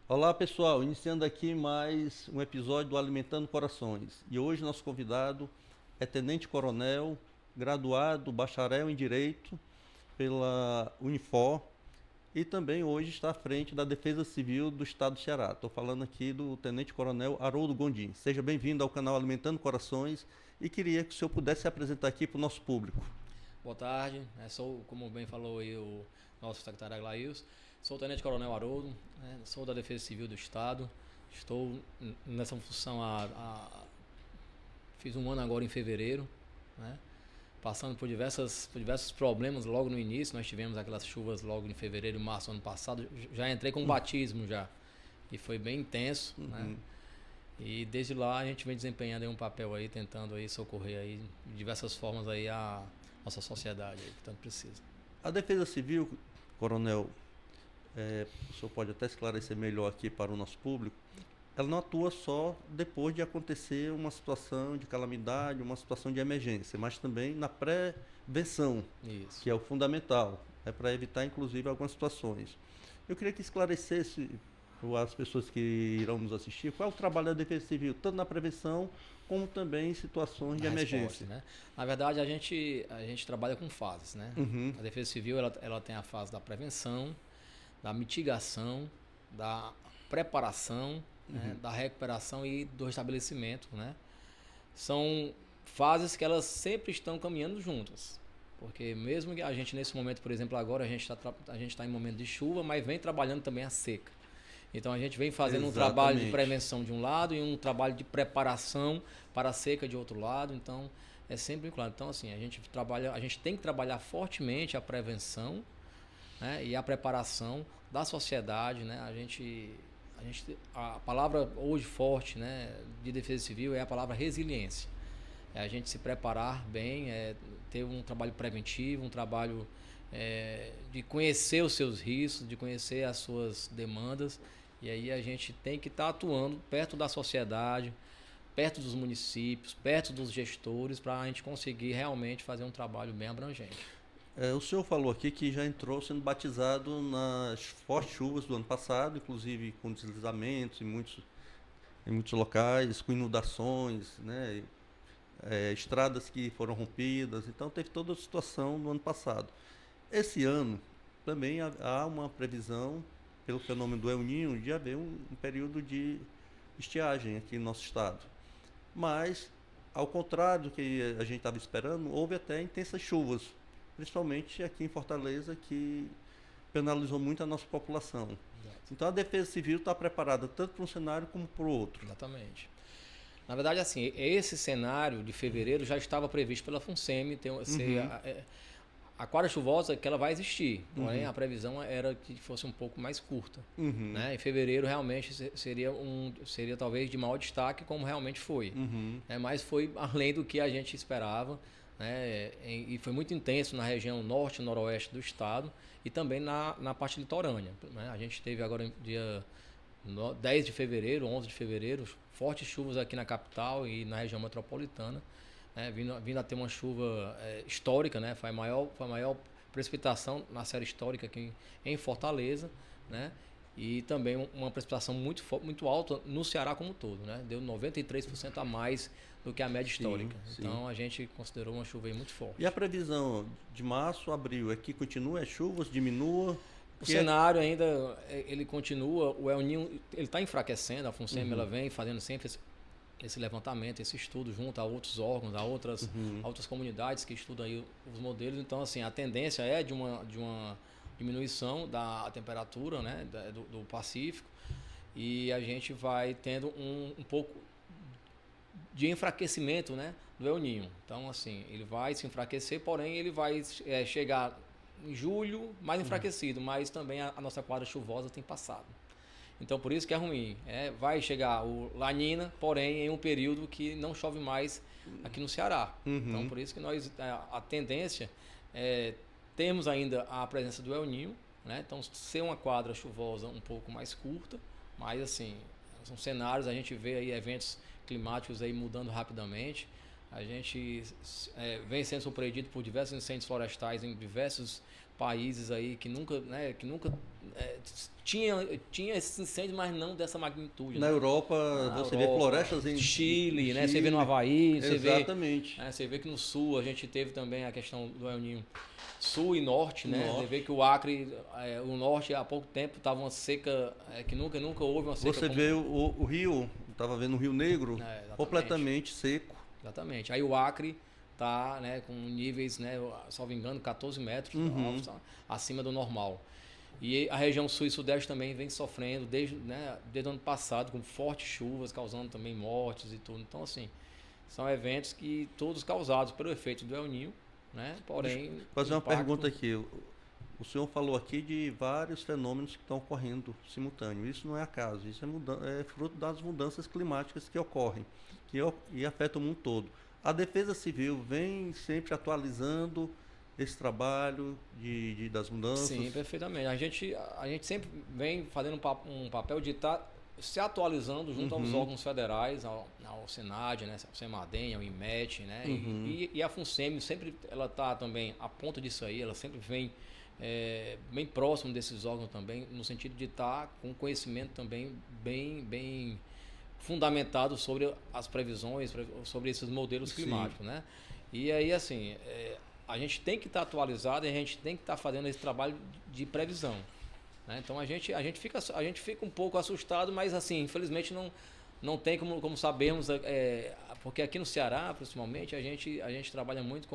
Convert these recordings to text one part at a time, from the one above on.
Olá pessoal, iniciando aqui mais um episódio do Alimentando Corações. E hoje nosso convidado é Tenente Coronel, graduado, bacharel em Direito pela Unifor e também hoje está à frente da Defesa Civil do Estado do Ceará. Estou falando aqui do Tenente Coronel Haroldo Gondim. Seja bem-vindo ao canal Alimentando Corações e queria que o senhor pudesse se apresentar aqui para o nosso público. Boa tarde, sou, como bem falou aí o nosso secretário Aglails, sou o Tenente Coronel Haroldo, sou da Defesa Civil do Estado, estou nessa função fiz um ano agora em fevereiro, né, passando por diversos problemas logo no início. Nós tivemos aquelas chuvas logo em fevereiro e março do ano passado, já entrei com batismo já, e foi bem intenso, né? E desde lá a gente vem desempenhando aí um papel aí, tentando aí socorrer aí de diversas formas aí a nossa sociedade aí, que tanto precisa. A Defesa Civil, Coronel, o senhor pode até esclarecer melhor aqui para o nosso público, ela não atua só depois de acontecer uma situação de calamidade, uma situação de emergência, mas também na prevenção, Isso. que é o fundamental, para evitar inclusive algumas situações. Eu queria que esclarecesse as pessoas que irão nos assistir qual é o trabalho da Defesa Civil, tanto na prevenção como também em situações de emergência. Resposta, né? Na verdade, a gente trabalha com fases, né? Uhum. A Defesa Civil ela tem a fase da prevenção, da mitigação, da preparação, né? Da recuperação e do restabelecimento, né? São fases que elas sempre estão caminhando juntas. Porque mesmo que a gente nesse momento, por exemplo, agora a gente está em momento de chuva, mas vem trabalhando também a seca. Então a gente vem fazendo um trabalho de prevenção de um lado e um trabalho de preparação para a seca de outro lado. Então é sempre vinculado. Então assim, a gente tem que trabalhar fortemente a prevenção, né, e a preparação da sociedade, né? A palavra hoje forte, né, de Defesa Civil é a palavra resiliência. É a gente se preparar bem, ter um trabalho preventivo, um trabalho de conhecer os seus riscos, de conhecer as suas demandas. E aí a gente tem que estar atuando perto da sociedade, perto dos municípios, perto dos gestores, para a gente conseguir realmente fazer um trabalho bem abrangente. O senhor falou aqui que já entrou sendo batizado nas fortes chuvas do ano passado, inclusive com deslizamentos em muitos locais, com inundações, né? Estradas que foram rompidas, então teve toda a situação do ano passado. Esse ano também há uma previsão, pelo fenômeno do El Niño, de haver um período de estiagem aqui no nosso estado. Mas, ao contrário do que a gente estava esperando, houve até intensas chuvas, principalmente aqui em Fortaleza, que penalizou muito a nossa população. Exato. Então a Defesa Civil está preparada tanto para um cenário como para o outro. Exatamente. Na verdade, assim, esse cenário de fevereiro já estava previsto pela FUNSEMI, a quadra chuvosa que ela vai existir, porém a previsão era que fosse um pouco mais curta. Né? Em fevereiro realmente seria talvez de maior destaque, como realmente foi. Mas foi além do que a gente esperava, né? E foi muito intenso na região norte e noroeste do estado e também na parte litorânea. Né? A gente teve agora dia 10 de fevereiro, 11 de fevereiro, fortes chuvas aqui na capital e na região metropolitana, né, vindo a ter uma chuva histórica, né, foi a maior precipitação na série histórica aqui em Fortaleza, né, e também uma precipitação muito alta no Ceará como um todo, né, deu 93% a mais do que a média histórica. Sim. Então a gente considerou uma chuva aí muito forte. E a previsão de março, abril, é que continua chuvas, diminua? O cenário ainda, ele continua, o El Niño, ele está enfraquecendo, a FUNSEMI ela vem fazendo sempre esse levantamento, esse estudo junto a outros órgãos, a outras comunidades que estudam aí os modelos. Então, assim, a tendência é de uma diminuição da temperatura, né, do Pacífico, e a gente vai tendo um pouco de enfraquecimento, né, do El Niño. Então, assim, ele vai se enfraquecer, porém ele vai chegar em julho mais enfraquecido, mas também a nossa quadra chuvosa tem passado. Então por isso que é ruim. Vai chegar o La Niña, porém em um período que não chove mais aqui no Ceará. Então por isso que a tendência é termos ainda a presença do El Niño, né? Então ser uma quadra chuvosa um pouco mais curta, mas assim, são cenários, a gente vê aí eventos climáticos aí mudando rapidamente. A gente vem sendo surpreendido por diversos incêndios florestais em diversos países aí que nunca tinha esses incêndios, mas não dessa magnitude. Na né? Europa, você vê florestas em Chile, né? Chile. Você vê no Havaí, Exatamente. você vê que no sul a gente teve também a questão do El Niño. Sul e norte, né? Norte. Você vê que o Acre, o norte há pouco tempo estava uma seca, que nunca houve uma seca. Você vê o rio, estava vendo o Rio Negro, completamente seco. Exatamente. Aí o Acre está, né, com níveis, né, salvo engano, 14 metros acima do normal. E a região sul e sudeste também vem sofrendo desde o ano passado, com fortes chuvas, causando também mortes e tudo. Então, assim, são eventos que todos causados pelo efeito do El Niño, né? Porém, deixa eu fazer uma pergunta aqui. O senhor falou aqui de vários fenômenos que estão ocorrendo simultâneo. Isso não é acaso, isso é fruto das mudanças climáticas que ocorrem e afetam o mundo todo. A Defesa Civil vem sempre atualizando esse trabalho das mudanças? Sim, perfeitamente. A gente sempre vem fazendo um papel de estar se atualizando junto aos órgãos federais, ao Senad, né, ao Semadem, ao IMET, né, e a FUNSEMI sempre ela está também a ponto disso aí, ela sempre vem bem próximo desses órgãos também, no sentido de estar com conhecimento também bem fundamentado sobre as previsões, sobre esses modelos climáticos, né? E aí, assim, a gente tem que estar atualizado e a gente tem que estar fazendo esse trabalho de previsão, né? Então a gente fica um pouco assustado, mas assim, infelizmente não tem como sabermos, porque aqui no Ceará, principalmente, a gente trabalha muito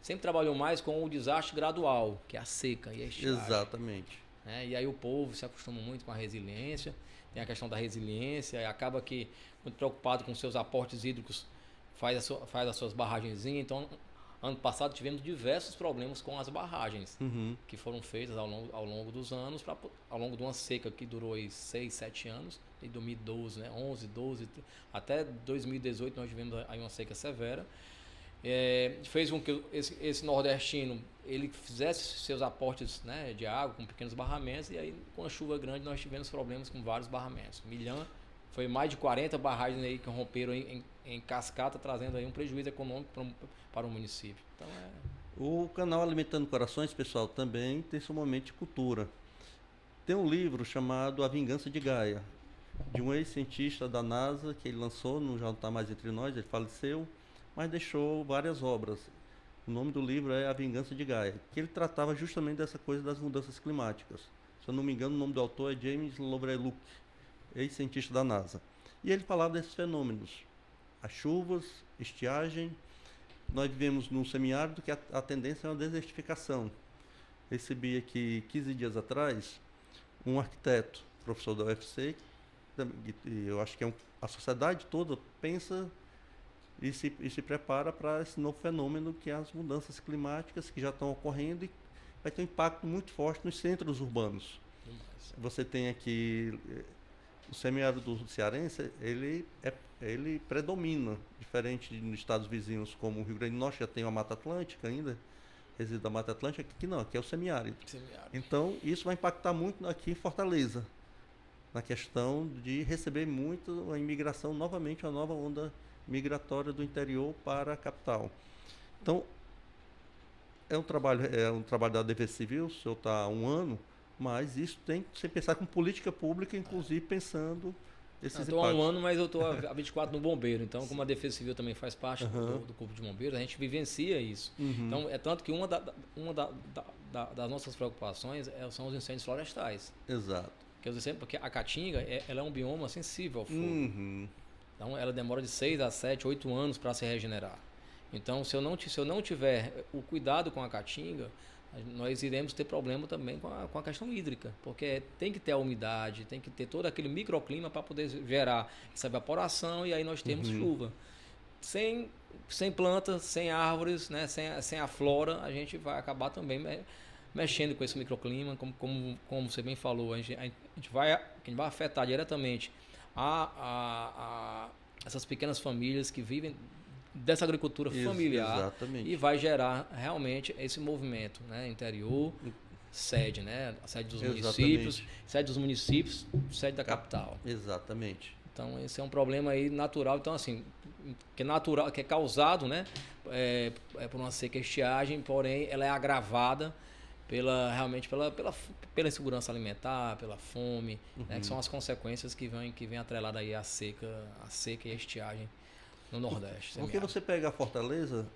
sempre trabalhou mais com o desastre gradual, que é a seca e a estiagem. Exatamente. Né? E aí o povo se acostuma muito com a resiliência, tem a questão da resiliência, e acaba que, muito preocupado com seus aportes hídricos, faz as suas barragenzinhas. Então, ano passado tivemos diversos problemas com as barragens que foram feitas ao longo dos anos, ao longo de uma seca que durou aí 6, 7 anos, em 2012, né? 11, 12, até 2018 nós tivemos aí uma seca severa. Fez com que esse nordestino ele fizesse seus aportes, né, de água com pequenos barramentos, e aí com a chuva grande nós tivemos problemas com vários barramentos. Milhã foi mais de 40 barragens aí que romperam em cascata, trazendo aí um prejuízo econômico para o município. Então, O canal Alimentando Corações, pessoal, também tem seu momento de cultura. Tem um livro chamado A Vingança de Gaia, de um ex-cientista da NASA, que ele lançou, já não está mais entre nós, ele faleceu, mas deixou várias obras. O nome do livro é A Vingança de Gaia, que ele tratava justamente dessa coisa das mudanças climáticas. Se eu não me engano, o nome do autor é James Lovelock, ex-cientista da NASA. E ele falava desses fenômenos, as chuvas, estiagem. Nós vivemos num semiárido que a tendência é uma desertificação. Recebi aqui 15 dias atrás um arquiteto, professor da UFC, eu acho que a sociedade toda pensa e se prepara para esse novo fenômeno que é as mudanças climáticas que já estão ocorrendo, e vai ter um impacto muito forte nos centros urbanos. Você tem aqui o semiárido cearense, ele predomina, diferente nos estados vizinhos como o Rio Grande do Norte, já tem a Mata Atlântica ainda, resíduo da Mata Atlântica, aqui não, aqui é o semiárido. Então, isso vai impactar muito aqui em Fortaleza, na questão de receber muito a imigração, novamente, a nova onda migratória do interior para a capital. Então, é um trabalho da Defesa Civil, o senhor está há um ano, mas isso tem que ser pensado com política pública, inclusive pensando esses impactos. Estou há um ano, mas eu estou há 24 no bombeiro, então como a Defesa Civil também faz parte do Corpo de Bombeiros, a gente vivencia isso. Então, é tanto que uma das nossas preocupações são os incêndios florestais. Exato. Porque a caatinga ela é um bioma sensível ao fogo. Então, ela demora de 6 a 7, 8 anos para se regenerar. Então, se eu não tiver o cuidado com a caatinga, nós iremos ter problema também com a questão hídrica, porque tem que ter a umidade, tem que ter todo aquele microclima para poder gerar essa evaporação, e aí nós temos chuva. Sem plantas, sem árvores, né, sem a flora, a gente vai acabar também mexendo com esse microclima, como você bem falou, a gente vai afetar diretamente essas pequenas famílias que vivem dessa agricultura familiar. Exatamente. E vai gerar realmente esse movimento, né, interior, sede, né, a sede dos municípios, sede da capital. Exatamente. Então esse é um problema aí natural, então assim, que é causado, né, por uma seca e estiagem, porém ela é agravada realmente pela insegurança alimentar, pela fome, né, que são as consequências que vêm atreladas aí à seca e à estiagem no Nordeste. Porque você pega a Fortaleza,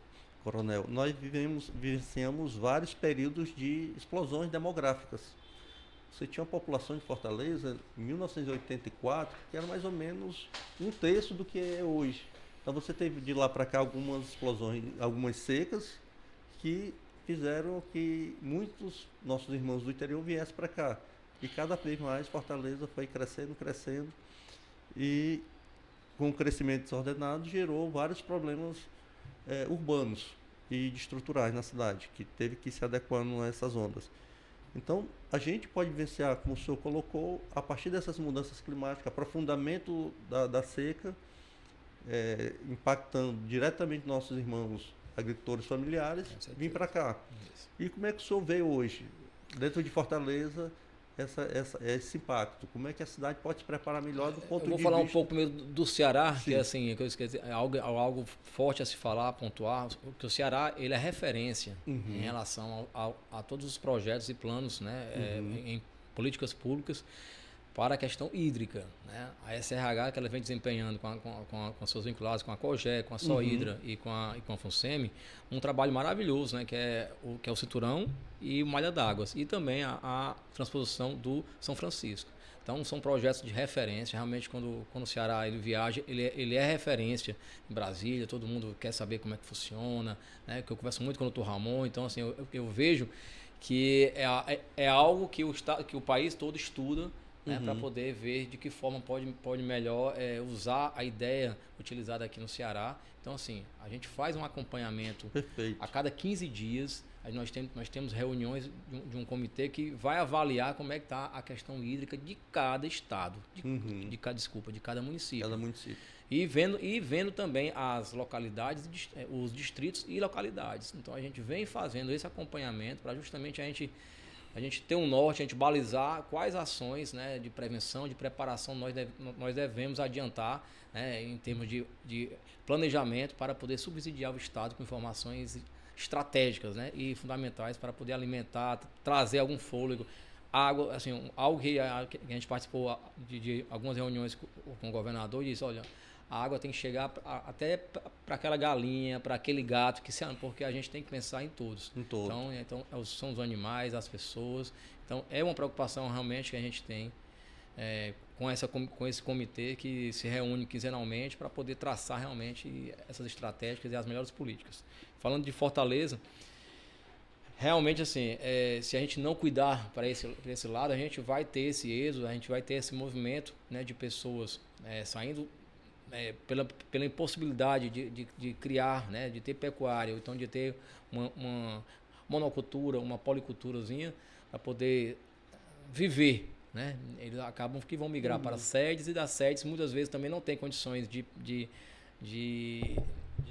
Coronel, nós vivenciamos vários períodos de explosões demográficas. Você tinha uma população de Fortaleza em 1984 que era mais ou menos um terço do que é hoje. Então você teve de lá para cá algumas explosões, algumas secas que fizeram que muitos nossos irmãos do interior viessem para cá. E cada vez mais Fortaleza foi crescendo e com o crescimento desordenado gerou vários problemas urbanos e estruturais na cidade, que teve que ir se adequando a essas ondas. Então, a gente pode vivenciar, como o senhor colocou, a partir dessas mudanças climáticas, aprofundamento da seca, impactando diretamente nossos irmãos agricultores familiares, vir para cá. Isso. E como é que o senhor vê hoje, dentro de Fortaleza, esse impacto? Como é que a cidade pode se preparar melhor do ponto de vista... Eu vou falar um pouco primeiro do Ceará, Sim. que é assim, que eu esqueci, é algo forte a se falar, a pontuar, porque o Ceará ele é referência em relação a todos os projetos e planos, né, em políticas públicas para a questão hídrica, né? A SRH que ela vem desempenhando com seus vinculados, com a COGÉ, com a Sohidra e com a FUNSEMI, um trabalho maravilhoso, né? Que é o Cinturão e o Malha d'Águas, e também a transposição do São Francisco. Então são projetos de referência, realmente quando o Ceará ele viaja, ele é referência em Brasília, todo mundo quer saber como é que funciona, né? Que eu converso muito com o Dr. Ramon, então assim, eu vejo que é algo que o país todo estuda, né, para poder ver de que forma pode melhor usar a ideia utilizada aqui no Ceará. Então, assim, a gente faz um acompanhamento a cada 15 dias. Nós temos reuniões de um comitê que vai avaliar como é que está a questão hídrica de cada estado, de cada município. Cada município. E vendo também as localidades, os distritos e localidades. Então, a gente vem fazendo esse acompanhamento para justamente a gente ter um norte, a gente balizar quais ações, né, de prevenção, de preparação nós devemos adiantar, né, em termos de planejamento para poder subsidiar o Estado com informações estratégicas, né, e fundamentais para poder alimentar, trazer algum fôlego. Água, assim, algo que a gente participou de algumas reuniões com o governador e disse, olha, a água tem que chegar até para aquela galinha, para aquele gato, porque a gente tem que pensar em todos. Então são os animais, as pessoas. Então é uma preocupação realmente que a gente tem com esse comitê que se reúne quinzenalmente para poder traçar realmente essas estratégias e as melhores políticas. Falando de Fortaleza, realmente assim, se a gente não cuidar para esse lado, a gente vai ter esse êxodo, a gente vai ter esse movimento, né, de pessoas saindo pela impossibilidade de criar, né, de ter pecuária, ou então de ter uma monocultura, uma policulturazinha para poder viver, né? Eles acabam que vão migrar para sedes, e das sedes muitas vezes também não tem condições de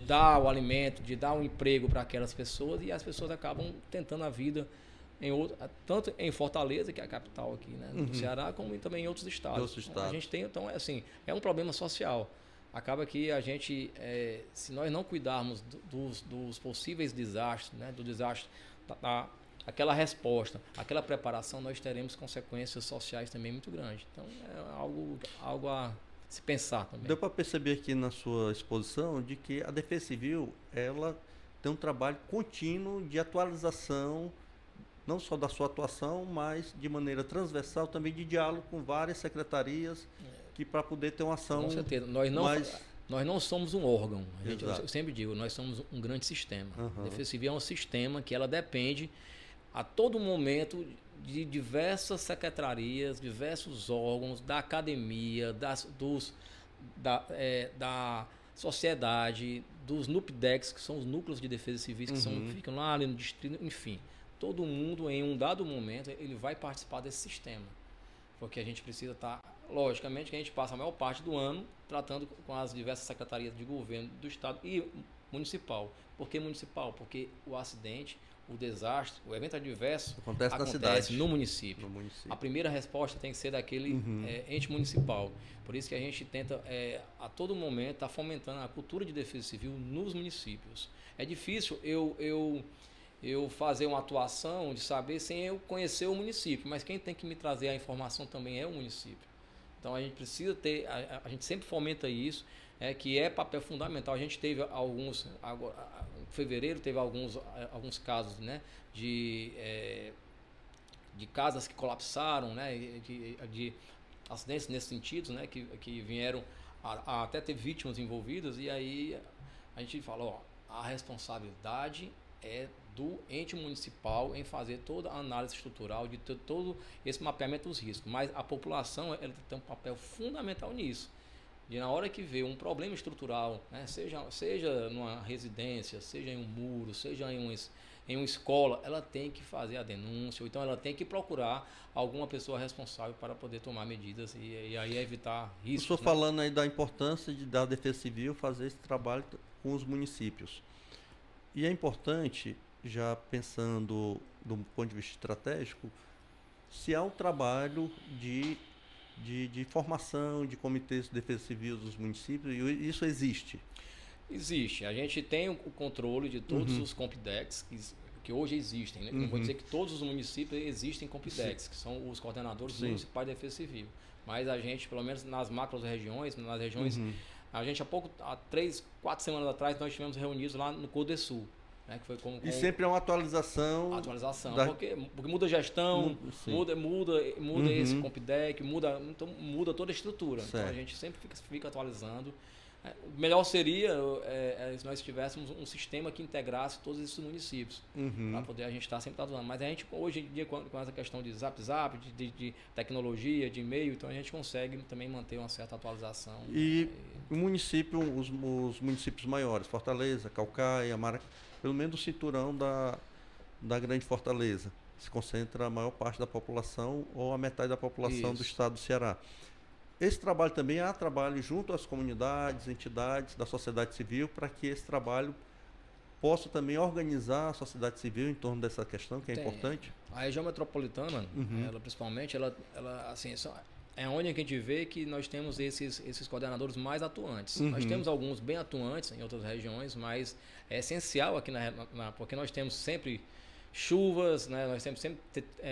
dar o alimento, de dar um emprego para aquelas pessoas, e as pessoas acabam tentando a vida tanto em Fortaleza, que é a capital aqui, né, do Ceará, como também em outros estados. A gente tem, então, é um problema social. Acaba que a gente, se nós não cuidarmos dos possíveis desastres, né, do desastre, aquela resposta, aquela preparação, nós teremos consequências sociais também muito grandes. Então, é algo a se pensar também. Deu para perceber aqui na sua exposição de que a Defesa Civil, ela tem um trabalho contínuo de atualização, não só da sua atuação, mas de maneira transversal também de diálogo com várias secretarias, que para poder ter uma ação... Com certeza. Nós não somos um órgão. Eu sempre digo, nós somos um grande sistema. A Defesa Civil é um sistema que ela depende a todo momento de diversas secretarias, diversos órgãos, da academia, da sociedade, dos NUPDECs, que são os núcleos de defesa civis, que ficam lá no distrito, enfim. Todo mundo, em um dado momento, ele vai participar desse sistema. Porque a gente precisa estar... Logicamente que a gente passa a maior parte do ano tratando com as diversas secretarias de governo do Estado e municipal. Por que municipal? Porque o acidente, o desastre, o evento adverso acontece no município. A primeira resposta tem que ser daquele ente municipal. Por isso que a gente tenta, a todo momento, estar fomentando a cultura de defesa civil nos municípios. É difícil eu eu fazer uma atuação de saber sem eu conhecer o município, mas quem tem que me trazer a informação também é o município. Então a gente precisa ter, a gente sempre fomenta isso, que é papel fundamental. A gente teve alguns, agora, em fevereiro teve alguns casos, né, de casas que colapsaram, né, de acidentes nesse sentido, né, que vieram até ter vítimas envolvidas, e aí a gente fala, a responsabilidade é do ente municipal em fazer toda a análise estrutural, de ter todo esse mapeamento dos riscos, mas a população ela tem um papel fundamental nisso. E na hora que vê um problema estrutural, né, seja numa residência, seja em um muro, seja em uma escola, ela tem que fazer a denúncia, ou então ela tem que procurar alguma pessoa responsável para poder tomar medidas e aí evitar riscos. Estou falando aí da importância da Defesa Civil fazer esse trabalho com os municípios. E é importante, já pensando do ponto de vista estratégico, se há um trabalho de formação de comitês de defesa civil dos municípios, e isso existe? Existe. A gente tem o controle de todos os Compidex que hoje existem. Né? Não vou dizer que todos os municípios existem Compidex, que são os coordenadores municipais de defesa civil. Mas a gente, pelo menos nas macro-regiões, nas regiões, a gente há 3, 4 semanas atrás, nós estivemos reunidos lá no Codesul. Né, que foi e sempre é uma atualização. Porque muda a gestão, muda esse Compidec, então muda toda a estrutura. Certo. Então a gente sempre fica atualizando. O melhor seria se nós tivéssemos um sistema que integrasse todos esses municípios, para poder a gente estar sempre atualizando. Mas a gente, hoje em dia, com essa questão de zap, de tecnologia, de e-mail, então a gente consegue também manter uma certa atualização. E o município, os municípios maiores, Fortaleza, Caucaia, pelo menos o cinturão da grande Fortaleza, se concentra a maior parte da população ou a metade da população do estado do Ceará. Esse trabalho também há trabalho junto às comunidades, entidades da sociedade civil, para que esse trabalho possa também organizar a sociedade civil em torno dessa questão, que é importante. A região metropolitana, ela principalmente, ela assim, é onde a gente vê que nós temos esses coordenadores mais atuantes. Nós temos alguns bem atuantes em outras regiões, mas é essencial aqui porque nós temos sempre chuvas, né? Nós temos sempre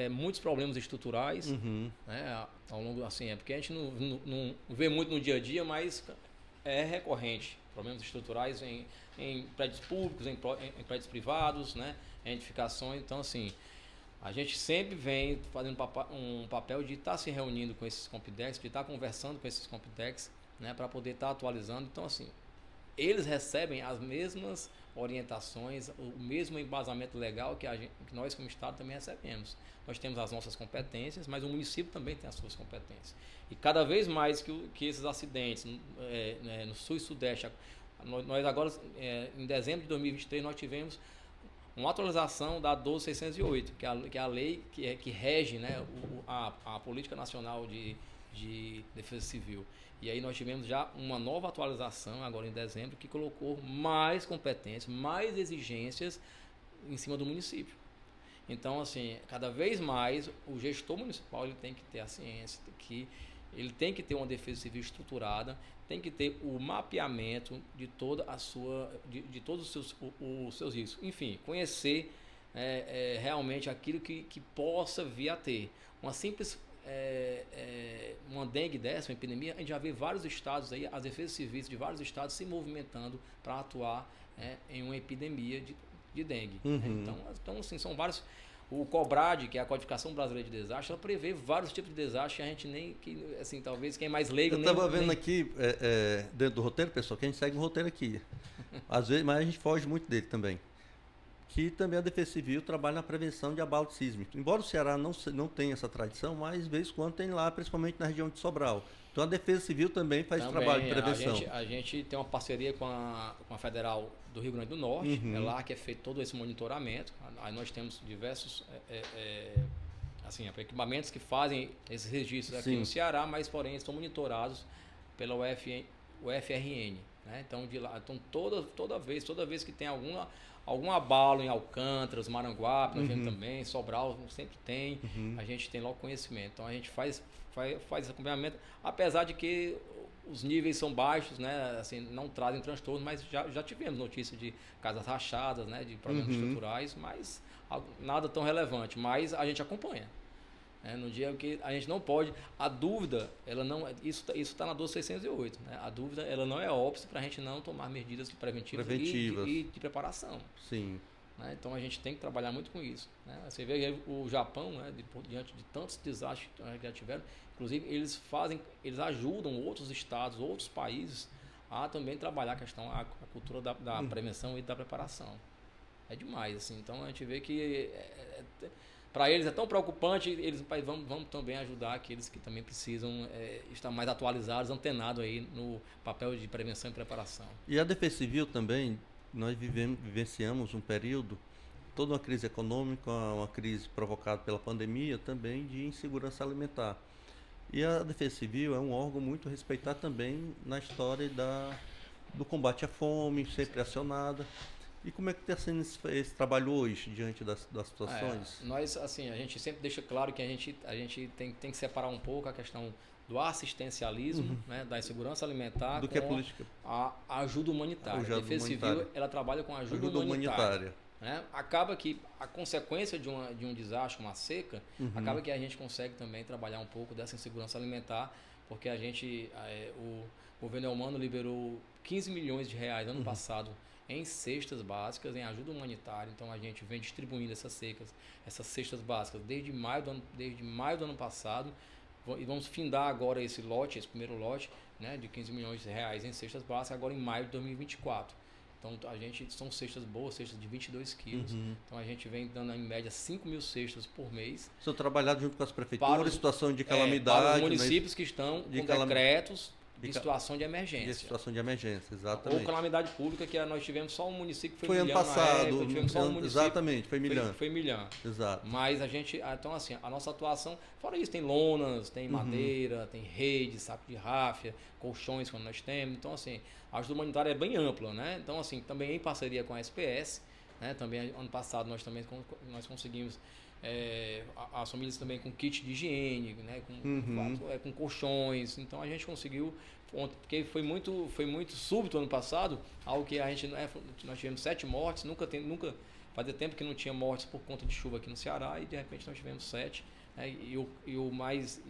muitos problemas estruturais, né? Ao longo, assim, porque a gente não vê muito no dia a dia, mas é recorrente. Problemas estruturais em prédios públicos, em prédios privados, né? Em edificações. Então, assim, a gente sempre vem fazendo um papel de estar se reunindo com esses Compidex, de estar conversando com esses Compidex, né? Para poder estar atualizando. Então, assim, eles recebem as mesmas orientações, o mesmo embasamento legal que nós como Estado também recebemos. Nós temos as nossas competências, mas o município também tem as suas competências. E cada vez mais que esses acidentes no sul e sudeste, nós agora, em dezembro de 2023, nós tivemos uma atualização da 12608, que é a lei que rege, né, a Política Nacional de Defesa Civil. E aí nós tivemos já uma nova atualização agora em dezembro que colocou mais competências, mais exigências em cima do município. Então, assim, cada vez mais o gestor municipal ele tem que ter a ciência, ele tem que ter uma defesa civil estruturada, tem que ter o mapeamento de toda a de todos os seus riscos. Enfim, conhecer realmente aquilo que possa vir a ter. Uma simples uma dengue dessa, uma epidemia, a gente já vê vários estados aí, as defesas civis de vários estados se movimentando para atuar em uma epidemia de dengue. Então, assim, são vários. O COBRAD, que é a Codificação Brasileira de Desastre, ela prevê vários tipos de desastres que a gente assim, talvez quem é mais leigo... Eu estava vendo aqui, dentro do roteiro, pessoal, que a gente segue o roteiro aqui. Às vezes, mas a gente foge muito dele também. Que também a Defesa Civil trabalha na prevenção de abalo sísmico. Embora o Ceará não tenha essa tradição, mas de vez em quando tem lá, principalmente na região de Sobral. Então a Defesa Civil também faz trabalho de prevenção. A gente tem uma parceria com a Federal do Rio Grande do Norte, é lá que é feito todo esse monitoramento. Aí nós temos diversos assim, equipamentos que fazem esses registros aqui no Ceará, mas porém estão monitorados pela UFRN. Né? Então, toda vez que tem algum abalo em Alcântara, Maranguape, nós vemos também, Sobral sempre tem, a gente tem logo conhecimento. Então a gente faz esse acompanhamento, apesar de que os níveis são baixos, né? Assim, não trazem transtorno, mas já tivemos notícia de casas rachadas, né? De problemas estruturais, mas nada tão relevante. Mas a gente acompanha. No dia que a gente não pode, a dúvida, ela não, isso está na 12608, né? A dúvida, ela não é óbice para a gente não tomar medidas preventivas. E de preparação. Sim. Né? Então a gente tem que trabalhar muito com isso. Né? Você vê que o Japão, né, diante de tantos desastres que já tiveram, inclusive eles ajudam outros estados, outros países a também trabalhar a cultura da prevenção e da preparação. É demais, assim. Então a gente vê que para eles é tão preocupante, eles vamos também ajudar aqueles que também precisam estar mais atualizados, antenados aí no papel de prevenção e preparação. E a Defesa Civil também, nós vivenciamos um período, toda uma crise econômica, uma crise provocada pela pandemia, também de insegurança alimentar. E a Defesa Civil é um órgão muito respeitado também na história do combate à fome, sempre acionada. E como é que está sendo esse trabalho hoje, diante das situações? Nós, assim, a gente sempre deixa claro que a gente tem que separar um pouco a questão do assistencialismo, né, da insegurança alimentar do com que a política, a ajuda humanitária. A Defesa Civil, ela trabalha com ajuda humanitária. Né? Acaba que a consequência de um desastre, uma seca, acaba que a gente consegue também trabalhar um pouco dessa insegurança alimentar, porque o governo Elmano liberou 15 milhões de reais ano passado em cestas básicas, em ajuda humanitária. Então a gente vem distribuindo essas cestas básicas desde maio do ano passado, e vamos findar agora esse primeiro lote, né, de 15 milhões de reais em cestas básicas, agora em maio de 2024. Então são cestas boas, cestas de 22 quilos. Então a gente vem dando em média 5 mil cestas por mês. Você trabalhado junto com as prefeituras, situação de calamidade. Para os municípios que estão com decretos de situação de emergência. De situação de emergência, exatamente. Ou calamidade pública, que nós tivemos só um município que foi ano passado. Tivemos só um município. Exatamente, foi Milhã. Foi Milhã. Exato. Mas então assim, a nossa atuação, fora isso, tem lonas, tem madeira, tem rede, saco de ráfia, colchões quando nós temos. Então assim, a ajuda humanitária é bem ampla, né? Então assim, também em parceria com a SPS, né? Também ano passado nós conseguimos as famílias também com kit de higiene, né? Com colchões. Então a gente conseguiu, porque foi muito súbito ano passado, algo que nós tivemos 7 mortes, nunca fazia tempo que não tinha mortes por conta de chuva aqui no Ceará, e de repente nós tivemos 7, né? E o mais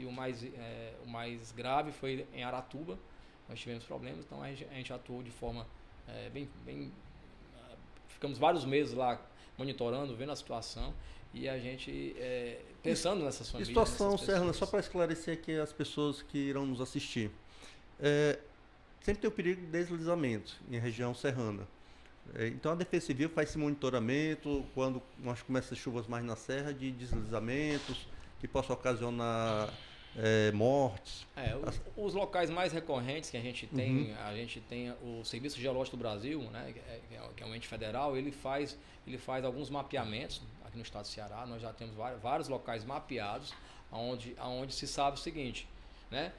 grave foi em Aratuba. Nós tivemos problemas, então a gente atuou de forma ficamos vários meses lá monitorando, vendo a situação. E a gente pensando nessas famílias. Situação, Serrana, só para esclarecer aqui as pessoas que irão nos assistir. Sempre tem o perigo de deslizamento em região serrana. Então a Defesa Civil faz esse monitoramento quando nós começamos as chuvas mais na serra, de deslizamentos que possam ocasionar mortes. Os locais mais recorrentes que a gente tem o Serviço Geológico do Brasil, né, que é um ente federal, ele faz alguns mapeamentos aqui no estado do Ceará. Nós já temos vários locais mapeados onde se sabe o seguinte, né?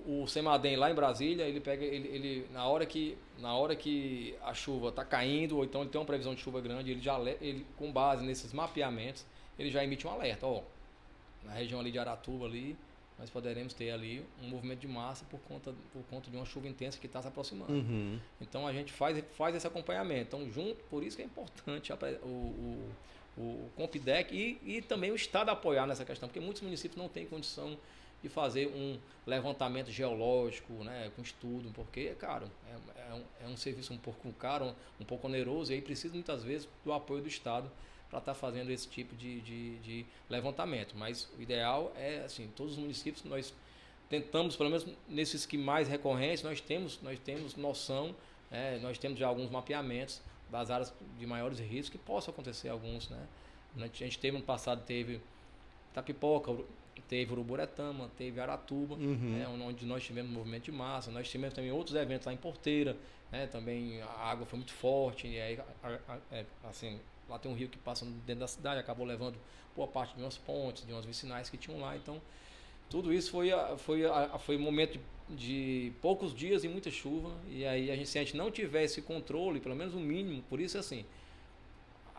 O CEMADEM lá em Brasília, ele na hora que a chuva está caindo, ou então ele tem uma previsão de chuva grande, ele com base nesses mapeamentos, ele já emite um alerta, na região ali de Aratuba ali, nós poderemos ter ali um movimento de massa por conta de uma chuva intensa que está se aproximando. Então a gente faz esse acompanhamento. Então, por isso que é importante o Compidec e também o Estado apoiar nessa questão, porque muitos municípios não têm condição de fazer um levantamento geológico, né, com estudo, porque é caro, é um serviço um pouco caro, um pouco oneroso, e aí precisa muitas vezes do apoio do Estado para estar fazendo esse tipo de levantamento. Mas o ideal é, assim, todos os municípios nós tentamos, pelo menos nesses que mais recorrentes, nós temos noção, nós temos já alguns mapeamentos das áreas de maiores riscos que possam acontecer alguns, né? A gente teve no passado, teve Itapipoca, teve Uruburetama, teve Aratuba, né, onde nós tivemos movimento de massa. Nós tivemos também outros eventos lá em Porteira, né, também a água foi muito forte, e aí assim, lá tem um rio que passa dentro da cidade, acabou levando boa parte de umas pontes, de umas vicinais que tinham lá. Então tudo isso foi um momento de poucos dias e muita chuva, e aí se a gente não tiver esse controle, pelo menos o mínimo, por isso assim,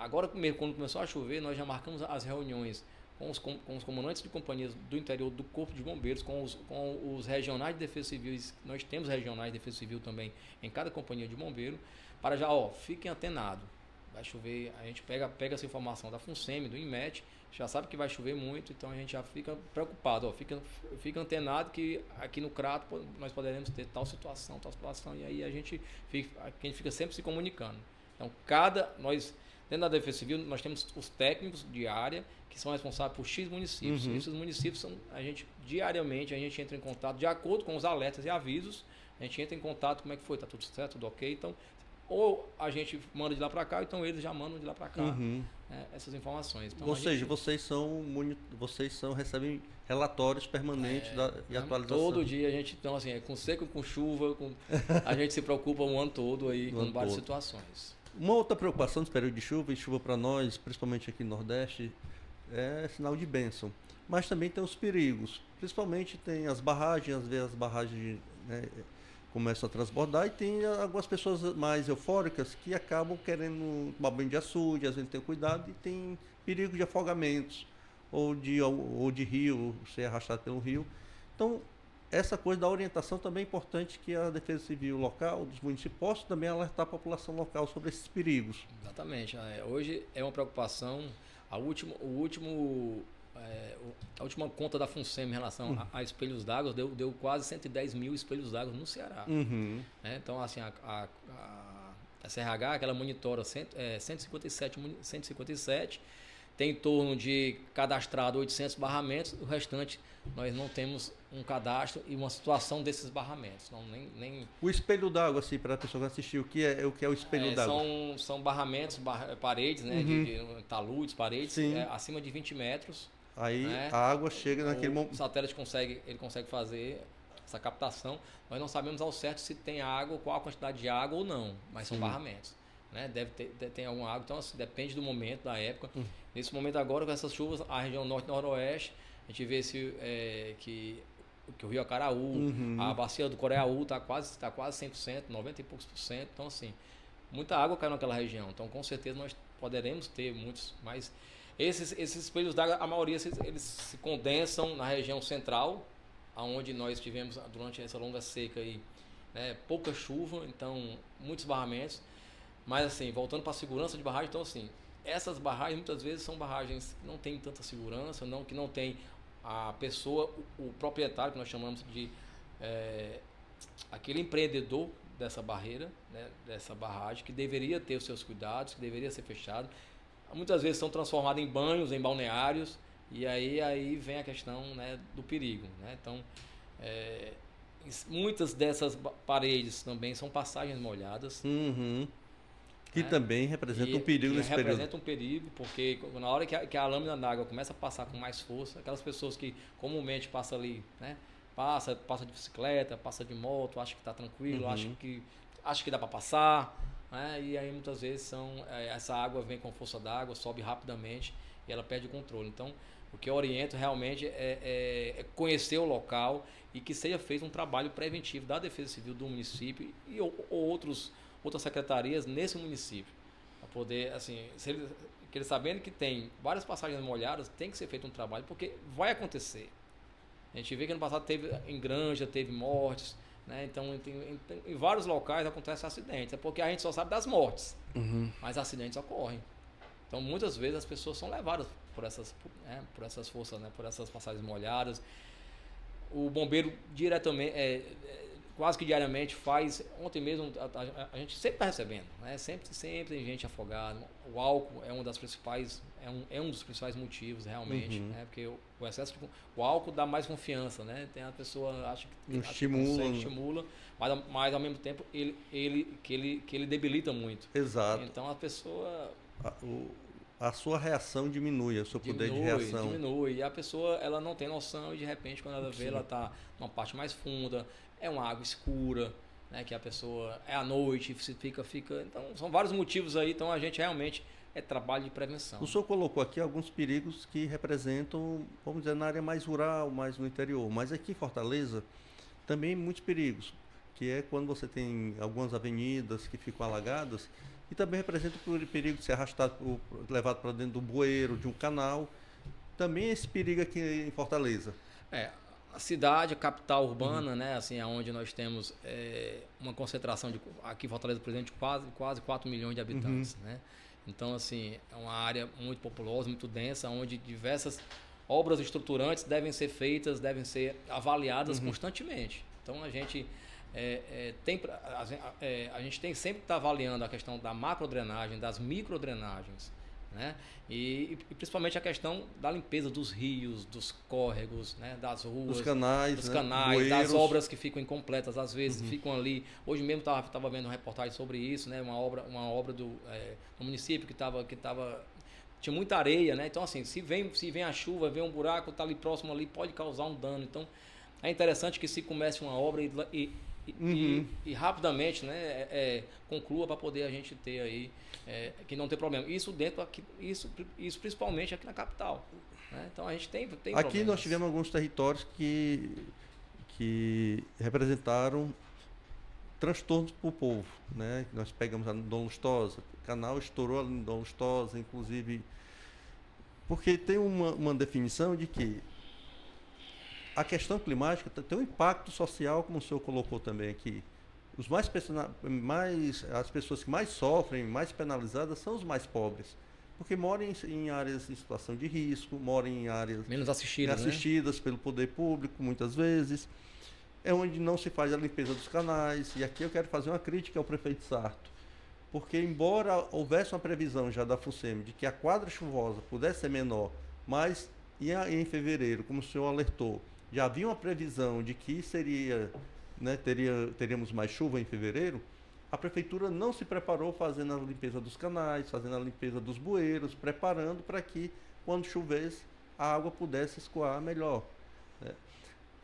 agora mesmo, quando começou a chover, nós já marcamos as reuniões com os comandantes de companhias do interior do Corpo de Bombeiros, com os regionais de defesa civil. Nós temos regionais de defesa civil também em cada companhia de bombeiro, para já, fiquem antenados. Vai chover, a gente pega essa informação da FUNSEMI, do INMET, já sabe que vai chover muito, então a gente já fica preocupado, fica antenado que aqui no Crato nós poderemos ter tal situação, e aí a gente fica sempre se comunicando. Então, dentro da Defesa Civil, nós temos os técnicos de área que são responsáveis por X municípios. Esses municípios, diariamente, a gente entra em contato, de acordo com os alertas e avisos, a gente entra em contato, como é que foi, tá tudo certo, tudo ok, então, ou a gente manda de lá para cá, ou então eles já mandam de lá para cá essas informações. Então, ou seja, vocês recebem relatórios permanentes e atualização. Todo dia a gente, então assim, com seco, com chuva, a gente se preocupa o ano todo aí com várias situações. Uma outra preocupação nesse período de chuva, e chuva para nós, principalmente aqui no Nordeste, é sinal de bênção. Mas também tem os perigos. Principalmente tem as barragens, às vezes as barragens começam a transbordar, e tem algumas pessoas mais eufóricas que acabam querendo tomar banho de açude, às vezes tem cuidado, e tem perigo de afogamentos, ou de rio, ser arrastado pelo rio. Então, essa coisa da orientação também é importante, que a Defesa Civil local, dos municípios, possa também alertar a população local sobre esses perigos. Exatamente. Hoje é uma preocupação. A última conta da FUNSEMI em relação a espelhos d'água deu quase 110 mil espelhos d'água no Ceará. Então, assim, a SRH, que ela monitora 157, tem em torno de cadastrado 800 barramentos, o restante nós não temos um cadastro e uma situação desses barramentos. Não, nem... O espelho d'água, assim, para a pessoa que assistiu, o que é o espelho d'água? São barramentos, paredes, né, de taludes, paredes, acima de 20 metros. Aí a água chega naquele momento. O satélite consegue fazer essa captação. Nós não sabemos ao certo se tem água, qual a quantidade de água ou não, mas são barramentos. Né? Deve ter alguma água, então assim, depende do momento, da época. Nesse momento agora, com essas chuvas, a região norte e noroeste, a gente vê que o rio Acaraú, a bacia do Coreaú está quase 100%, 90 e poucos %. Então, assim, muita água caiu naquela região. Então, com certeza, nós poderemos ter muitos, mas esses espelhos d'água, a maioria eles se condensam na região central, onde nós tivemos durante essa longa seca aí, né, pouca chuva, então muitos barramentos. Mas assim, voltando para a segurança de barragem, então assim, essas barragens muitas vezes são barragens que não tem tanta segurança, que não tem a pessoa, o proprietário, que nós chamamos de aquele empreendedor dessa barreira, né, dessa barragem, que deveria ter os seus cuidados, que deveria ser fechado. Muitas vezes são transformados em banhos, em balneários, e aí vem a questão, né, do perigo. Né? Então, muitas dessas paredes também são passagens molhadas. Que também representa um perigo nesse período. Representa um perigo, porque na hora que a lâmina d'água começa a passar com mais força, aquelas pessoas que comumente passam ali, né? Passa de bicicleta, passa de moto, acha que está tranquilo, acha que dá para passar, né? E aí muitas vezes essa água vem com força d'água, sobe rapidamente e ela perde o controle. Então, o que eu oriento realmente é conhecer o local e que seja feito um trabalho preventivo da Defesa Civil do município e outras secretarias nesse município, para poder, assim, eles sabendo que tem várias passagens molhadas, tem que ser feito um trabalho, porque vai acontecer. A gente vê que ano passado em Granja, teve mortes, né? Então em vários locais acontecem acidentes, é porque a gente só sabe das mortes, mas acidentes ocorrem. Então muitas vezes as pessoas são levadas por essas forças, né? Por essas passagens molhadas. O bombeiro diretamente, quase que diariamente faz. Ontem mesmo a gente sempre está recebendo, né? Sempre tem gente afogada. O álcool é um dos principais motivos realmente, né? Porque o excesso o álcool dá mais confiança, né? Tem a pessoa acha que estimula, mas ao mesmo tempo ele debilita muito. Exato. Então a pessoa a sua reação diminui, o seu poder de reação diminui, e a pessoa ela não tem noção, e de repente quando ela vê, ela está numa parte mais funda, é uma água escura, né, que a pessoa é à noite, fica, então são vários motivos aí, então a gente realmente trabalho de prevenção. O senhor colocou aqui alguns perigos que representam, vamos dizer, na área mais rural, mais no interior, mas aqui em Fortaleza também muitos perigos, que é quando você tem algumas avenidas que ficam alagadas e também representa o perigo de ser arrastado, levado para dentro do bueiro, de um canal. Também esse perigo aqui em Fortaleza. A cidade, a capital urbana, né, assim, onde nós temos uma concentração aqui em Fortaleza, por exemplo, de quase 4 milhões de habitantes, né? Então, assim, é uma área muito populosa, muito densa, onde diversas obras estruturantes devem ser feitas, devem ser avaliadas constantemente. Então, a gente a gente tem sempre que estar avaliando a questão da macrodrenagem, das microdrenagens, né? E principalmente a questão da limpeza dos rios, dos córregos, né? Das ruas, dos canais, das obras que ficam incompletas, às vezes ficam ali. Hoje mesmo estava vendo uma reportagem sobre isso, né? Uma obra do município que tinha muita areia, né? Então, assim, se vem a chuva, vem um buraco, está ali próximo ali, pode causar um dano. Então, é interessante que se comece uma obra e rapidamente, né, conclua para poder a gente ter aí que não tem problema. Isso principalmente aqui na capital, né? Então a gente tem aqui problemas. Nós tivemos alguns territórios que representaram transtornos para o povo, né? Nós pegamos a Dom Lustosa, o canal estourou ali em Dom Lustosa, inclusive, porque tem uma definição de que a questão climática tem um impacto social, como o senhor colocou também aqui. As pessoas que mais sofrem, mais penalizadas, são os mais pobres. Porque moram em áreas em situação de risco, moram em áreas menos assistidas, pelo poder público, muitas vezes. É onde não se faz a limpeza dos canais. E aqui eu quero fazer uma crítica ao prefeito Sarto. Porque, embora houvesse uma previsão já da FUNSEMI de que a quadra chuvosa pudesse ser menor, mas em fevereiro, como o senhor alertou, já havia uma previsão de que teríamos mais chuva em fevereiro, a prefeitura não se preparou fazendo a limpeza dos canais, fazendo a limpeza dos bueiros, preparando para que, quando chovesse, a água pudesse escoar melhor, né?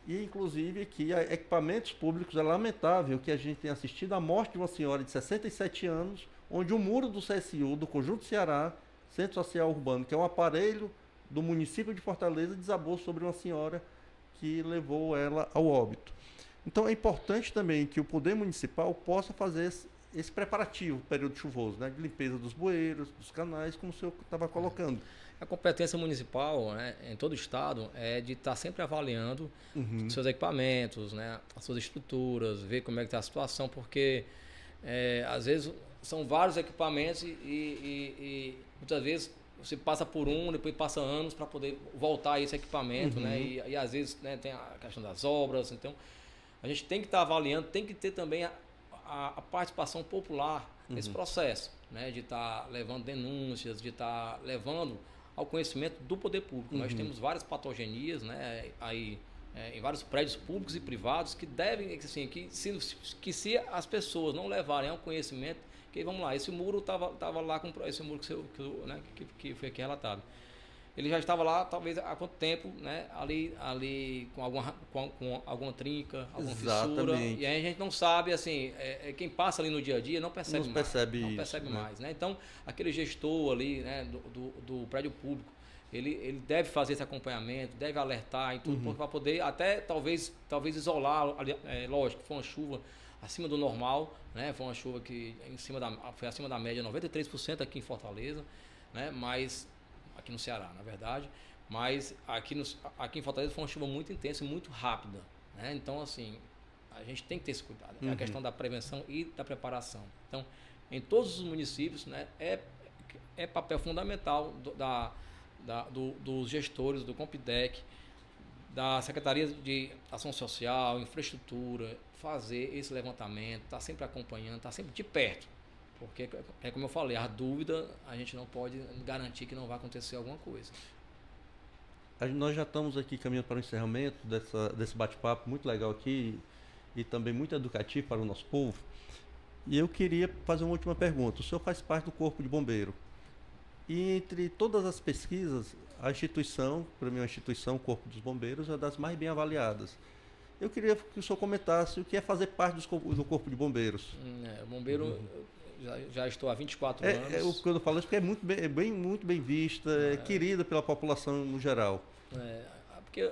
E, inclusive, aqui, equipamentos públicos, é lamentável que a gente tenha assistido à morte de uma senhora de 67 anos, onde o muro do CSU, do Conjunto Ceará, Centro Social Urbano, que é um aparelho do município de Fortaleza, desabou sobre uma senhora que levou ela ao óbito. Então é importante também que o poder municipal possa fazer esse preparativo, período chuvoso, né, de limpeza dos bueiros, dos canais, como o senhor estava colocando. A competência municipal, né, em todo o estado é de estar sempre avaliando os seus equipamentos, né, as suas estruturas, ver como é que está a situação, porque às vezes são vários equipamentos e muitas vezes você passa por depois passa anos para poder voltar a esse equipamento, né? E às vezes, né, tem a questão das obras. Então, a gente tem que estar avaliando, tem que ter também a participação popular nesse processo, né? De estar levando denúncias, de estar levando ao conhecimento do poder público. Nós temos várias patogenias, né, aí, em vários prédios públicos e privados que devem, assim, que se as pessoas não levarem ao conhecimento, que vamos lá, esse muro estava lá com esse muro que foi aqui relatado. Ele já estava lá, talvez há quanto tempo, né? Ali com alguma trinca, alguma fissura. E aí a gente não sabe, assim, quem passa ali no dia a dia não percebe mais, né? Então, aquele gestor ali, né, do prédio público, ele deve fazer esse acompanhamento, deve alertar e tudo, para poder até talvez isolar, lógico, foi uma chuva acima do normal, né? Foi uma chuva que foi acima da média, 93% aqui em Fortaleza, né? Mas aqui no Ceará, na verdade, mas aqui em Fortaleza foi uma chuva muito intensa e muito rápida, né? Então, assim, a gente tem que ter esse cuidado, é a questão da prevenção e da preparação. Então, em todos os municípios, né, é papel fundamental dos gestores, do Compidec, da Secretaria de Ação Social, Infraestrutura, fazer esse levantamento, estar sempre acompanhando, estar sempre de perto. Porque, como eu falei, a dúvida, a gente não pode garantir que não vai acontecer alguma coisa. Nós já estamos aqui caminhando para o encerramento desse bate-papo muito legal aqui e também muito educativo para o nosso povo. E eu queria fazer uma última pergunta. O senhor faz parte do Corpo de Bombeiro. E entre todas as pesquisas, a instituição, para mim a instituição, o Corpo dos Bombeiros, é das mais bem avaliadas. Eu queria que o senhor comentasse o que é fazer parte do Corpo de Bombeiros. O bombeiro, já estou há 24 anos. O que eu falo é porque é muito bem vista, é querida pela população no geral. Porque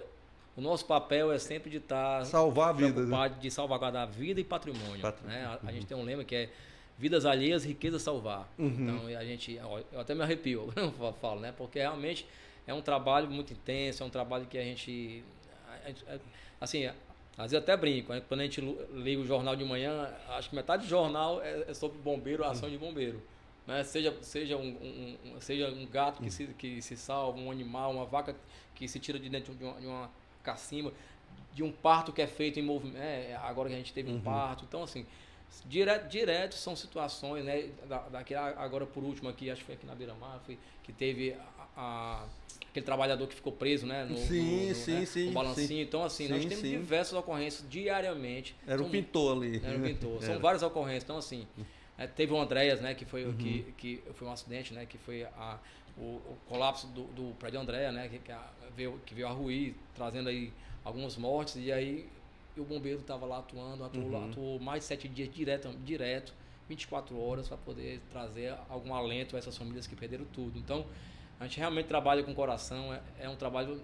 o nosso papel é sempre de estar salvar a vida, preocupado, né? De salvaguardar a vida e patrimônio. Né? A gente tem um lema que vidas alheias, riqueza salvar. Então, a gente, ó, eu até me arrepio, eu falo, né? Porque realmente é um trabalho muito intenso, é um trabalho que a gente assim, às vezes até brinco, né? Quando a gente liga o jornal de manhã, acho que metade do jornal é sobre bombeiro, ação de bombeiro. Né? Seja um gato que se salva, um animal, uma vaca que se tira de dentro de uma cacimba, de um parto que é feito em movimento. Agora que a gente teve um parto. Então, assim, direto são situações, né? Agora, por último, aqui, acho que foi aqui na Beira-Mar, que teve aquele trabalhador que ficou preso, né? No balancinho. Sim. Então, assim, nós temos diversas ocorrências diariamente. Era um pintor ali. Era um pintor. São várias ocorrências. Então, assim, teve o Andréas, né? Que foi um acidente, né? Que foi o colapso do prédio Andréa, né? Que veio a ruir, trazendo aí algumas mortes. E aí o bombeiro estava lá atuou mais de 7 dias direto, 24 horas, para poder trazer algum alento a essas famílias que perderam tudo. Então, a gente realmente trabalha com coração, é um trabalho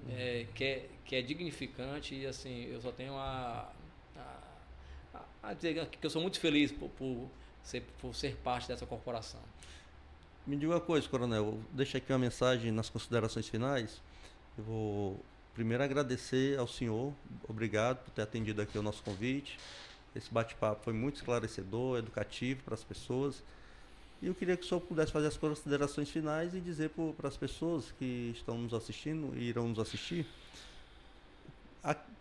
que é dignificante e, assim, eu só tenho a dizer que eu sou muito feliz por ser parte dessa corporação. Me diga uma coisa, Coronel, deixa aqui uma mensagem nas considerações finais. Eu vou primeiro agradecer ao senhor, obrigado por ter atendido aqui o nosso convite. Esse bate-papo foi muito esclarecedor, educativo para as pessoas. E eu queria que o senhor pudesse fazer as considerações finais e dizer para as pessoas que estão nos assistindo e irão nos assistir,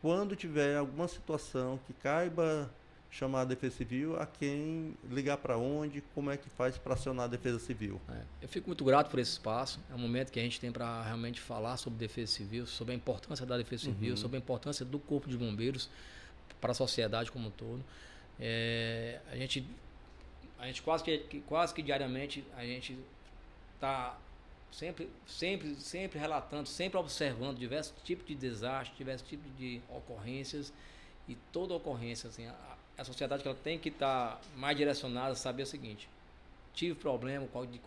quando tiver alguma situação que caiba chamar a Defesa Civil, a quem ligar, para onde, como é que faz para acionar a Defesa Civil? Eu fico muito grato por esse espaço, é um momento que a gente tem para realmente falar sobre Defesa Civil, sobre a importância da Defesa Civil, sobre a importância do Corpo de Bombeiros para a sociedade como um todo. A gente quase que diariamente a gente está sempre relatando, sempre observando diversos tipos de desastres, diversos tipos de ocorrências, e toda ocorrência, assim, a sociedade que ela tem que estar mais direcionada a saber o seguinte: tive problema de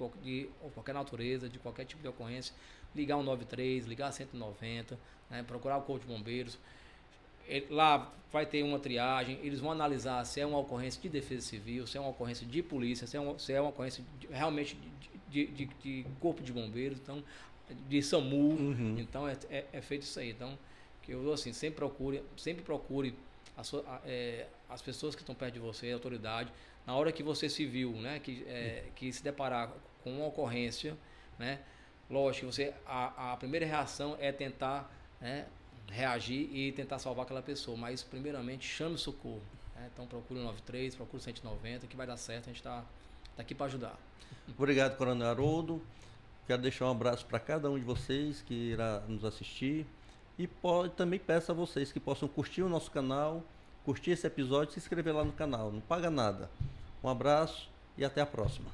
qualquer natureza, de qualquer tipo de ocorrência, ligar 193, ligar 190, né, procurar o Corpo de Bombeiros. Lá vai ter uma triagem, eles vão analisar se é uma ocorrência de Defesa Civil, se é uma ocorrência de polícia, se é uma ocorrência realmente de Corpo de Bombeiros, então, de SAMU. Então é feito isso aí. Então, que eu assim, sempre procure as pessoas que estão perto de você, a autoridade, na hora que você se viu, né, que se deparar com uma ocorrência, né, lógico que a primeira reação é tentar, né, reagir e tentar salvar aquela pessoa, mas primeiramente chame o socorro, né? Então procure o 93, procure o 190, que vai dar certo, a gente está aqui para ajudar. Obrigado, Coronel Haroldo. Quero deixar um abraço para cada um de vocês que irá nos assistir, e também peço a vocês que possam curtir o nosso canal, curtir esse episódio e se inscrever lá no canal, não paga nada. Um abraço e até a próxima.